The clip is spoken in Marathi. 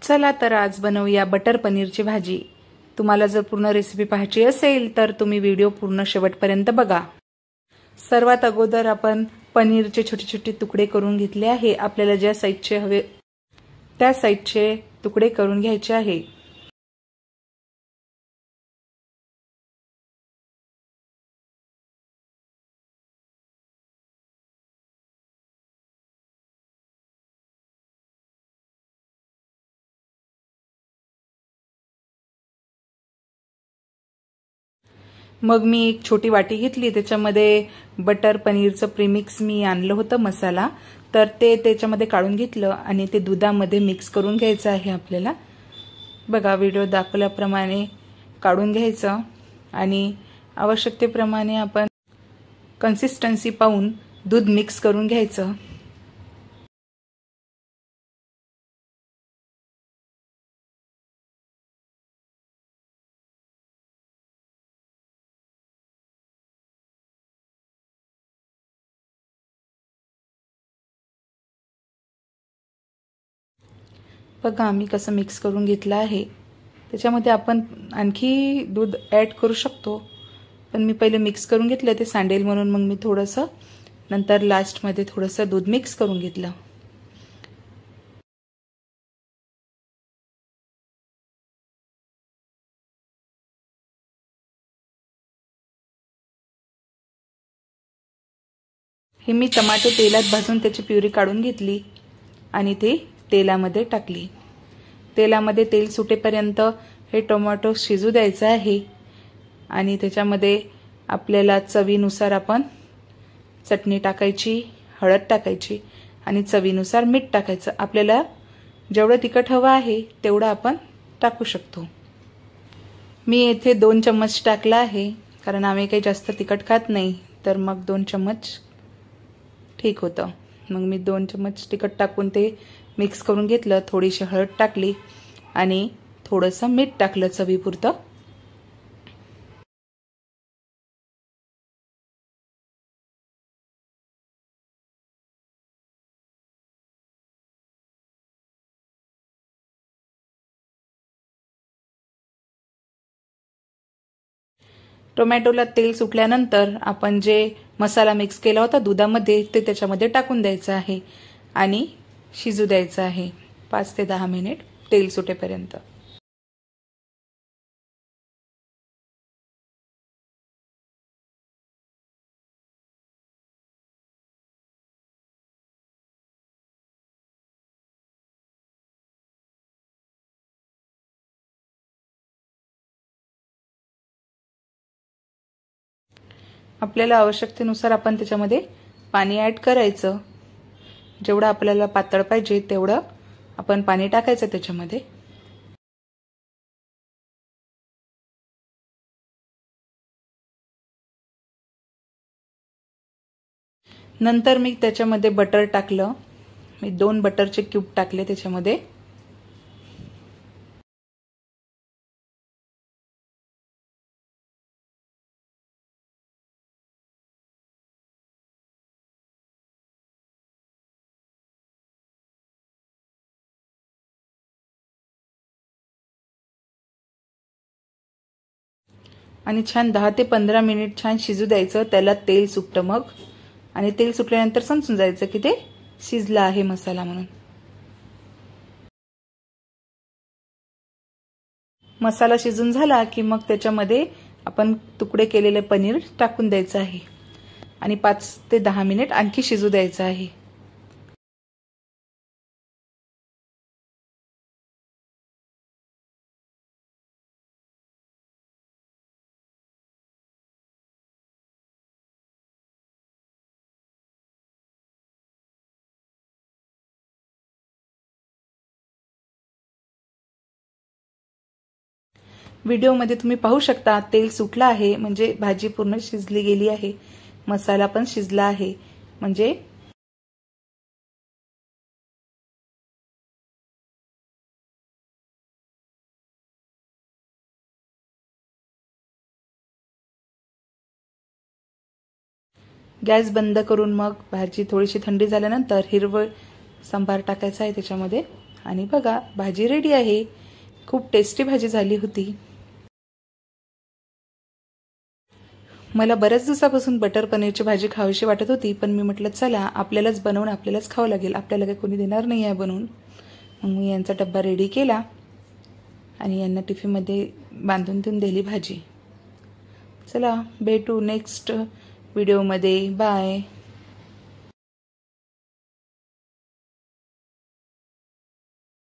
चला तर आज बनवूया बटर पनीरची भाजी। तुम्हाला जर पूर्ण रेसिपी पाहायची असेल तर तुम्ही व्हिडिओ पूर्ण शेवटपर्यंत बघा। सर्वात अगोदर आपण पनीरचे छोटे छोटे तुकडे करून घेतले आहे। आपल्याला ज्या साइजचे हवे त्या साइजचे तुकडे करून घ्यायचे आहे। मग मी एक छोटी वाटी घेतली, त्याच्यामध्ये बटर पनीरचं प्रीमिक्स मी आणलं होतं मसाला, तर ते त्याच्यामध्ये काढून घेतलं आणि ते दुधामध्ये मिक्स करून घ्यायचं आहे। आपल्याला बघा व्हिडिओ दाखवल्याप्रमाणे काढून घ्यायचं आणि आवश्यकतेप्रमाणे आपण कन्सिस्टन्सी पाहून दूध मिक्स करून घ्यायचं। बघा मी कसं मिक्स करून घेतलं आहे। त्याच्यामध्ये आपण आणखी दूध ॲड करू शकतो, पण मी पहिले मिक्स करून घेतलं ते सांडेल म्हणून मग मी थोडंसं नंतर लास्टमध्ये थोडंसं दूध मिक्स करून घेतलं। हे मी टमाटे तेलात भाजून त्याची प्युरी काढून घेतली आणि ते तेलामध्ये टाकली। तेलामध्ये तेल सुटेपर्यंत हे टोमॅटो शिजू द्यायचं आहे आणि त्याच्यामध्ये आपल्याला चवीनुसार आपण चटणी टाकायची, हळद टाकायची आणि चवीनुसार मीठ टाकायचं। आपल्याला जेवढं तिखट हवं आहे तेवढं आपण टाकू शकतो। मी येथे 2 चम्मच टाकला आहे, कारण आम्ही काही जास्त तिखट खात नाही, तर मग 2 चम्मच ठीक होतं। मग मी 2 चम्मच तिखट टाकून ते मिक्स करून घेतलं। थोडीशी हळद टाकली आणि थोडंसं मीठ टाकलं चवीपुरतं। टोमॅटोला तेल सुटल्यानंतर आपण जे मसाला मिक्स केला होता दुधामध्ये ते त्याच्यामध्ये टाकून द्यायचं आहे आणि शिजू द्यायचं आहे 5 ते 10 मिनिट तेल सुटेपर्यंत। आपल्याला आवश्यकतेनुसार आपण त्याच्यामध्ये पाणी ॲड करायचं। जेवढं आपल्याला पातळ पाहिजे तेवढं आपण पाणी टाकायचं त्याच्यामध्ये। नंतर मी त्याच्यामध्ये बटर टाकलं। मी 2 बटरचे क्यूब टाकले त्याच्यामध्ये। आणि छान 10 ते 15 मिनिट छान शिजू द्यायचं, त्याला तेल सुटतं मग, आणि तेल सुटल्यानंतर समजून जायचं की ते शिजला आहे मसाला म्हणून। मसाला शिजून झाला की मग त्याच्यामध्ये आपण तुकडे केलेले पनीर टाकून द्यायचं आहे आणि 5 ते 10 मिनिट आणखी शिजू द्यायचं आहे। व्हिडिओमध्ये तुम्ही पाहू शकता तेल सुटलं आहे, म्हणजे भाजी पूर्ण शिजली गेली आहे, मसाला पण शिजला आहे। म्हणजे गॅस बंद करून मग भाजी थोडीशी थंडी झाल्यानंतर हिरवळ सांबार टाकायचा आहे त्याच्यामध्ये आणि बघा भाजी रेडी आहे. खूप टेस्टी भाजी झाली होती. मला बऱ्याच दिवसापासून बटर पनीरची भाजी खावीशी वाटत होती, पण मी म्हटलं चला आपल्यालाच बनवून आपल्यालाच खावं लागेल, आपल्याला काही कोणी देणार नाही आहे बनवून. मग मी यांचा डब्बा रेडी केला आणि यांना टिफिनमध्ये बांधून देऊन दिली भाजी. चला भेटू नेक्स्ट व्हिडिओमध्ये. बाय.